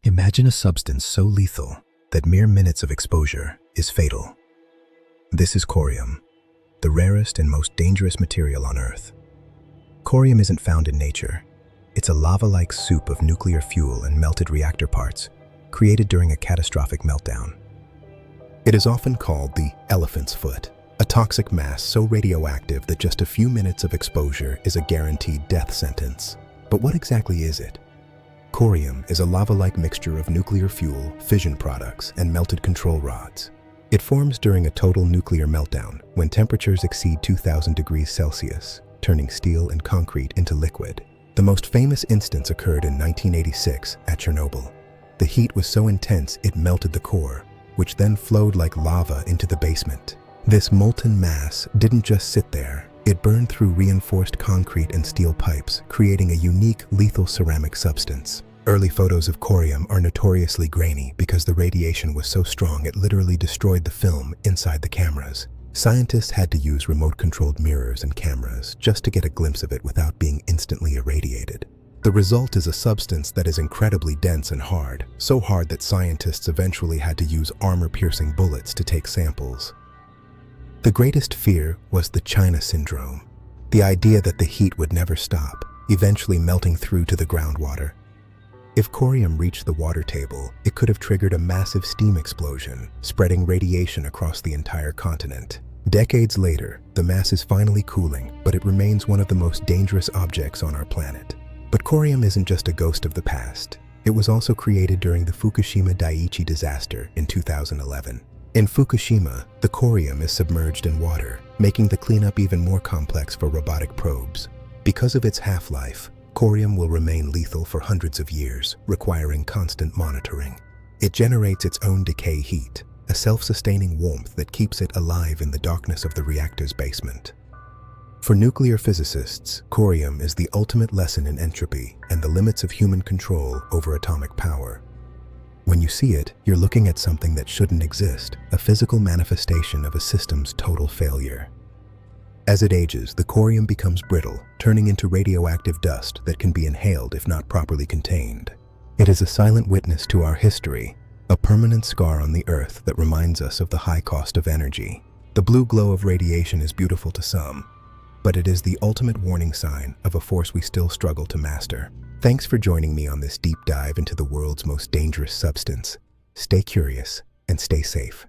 Imagine a substance so lethal that mere minutes of exposure is fatal. This is corium, the rarest and most dangerous material on Earth. Corium isn't found in nature. It's a lava-like soup of nuclear fuel and melted reactor parts, created during a catastrophic meltdown. It is often called the elephant's foot, a toxic mass so radioactive that just a few minutes of exposure is a guaranteed death sentence. But what exactly is it? Corium is a lava-like mixture of nuclear fuel, fission products, and melted control rods. It forms during a total nuclear meltdown when temperatures exceed 2000 degrees Celsius, turning steel and concrete into liquid. The most famous instance occurred in 1986 at Chernobyl. The heat was so intense it melted the core, which then flowed like lava into the basement. This molten mass didn't just sit there. It burned through reinforced concrete and steel pipes, creating a unique, lethal ceramic substance. Early photos of corium are notoriously grainy because the radiation was so strong it literally destroyed the film inside the cameras. Scientists had to use remote-controlled mirrors and cameras just to get a glimpse of it without being instantly irradiated. The result is a substance that is incredibly dense and hard, so hard that scientists eventually had to use armor-piercing bullets to take samples. The greatest fear was the China syndrome, the idea that the heat would never stop, eventually melting through to the groundwater. If corium reached the water table, it could have triggered a massive steam explosion, spreading radiation across the entire continent. Decades later, the mass is finally cooling, but it remains one of the most dangerous objects on our planet. But corium isn't just a ghost of the past. It was also created during the Fukushima Daiichi disaster in 2011. In Fukushima, the corium is submerged in water, making the cleanup even more complex for robotic probes. Because of its half-life, corium will remain lethal for hundreds of years, requiring constant monitoring. It generates its own decay heat, a self-sustaining warmth that keeps it alive in the darkness of the reactor's basement. For nuclear physicists, corium is the ultimate lesson in entropy and the limits of human control over atomic power. When you see it, you're looking at something that shouldn't exist, a physical manifestation of a system's total failure. As it ages, the corium becomes brittle, turning into radioactive dust that can be inhaled if not properly contained. It is a silent witness to our history, a permanent scar on the Earth that reminds us of the high cost of energy. The blue glow of radiation is beautiful to some, but it is the ultimate warning sign of a force we still struggle to master. Thanks for joining me on this deep dive into the world's most dangerous substance. Stay curious and stay safe.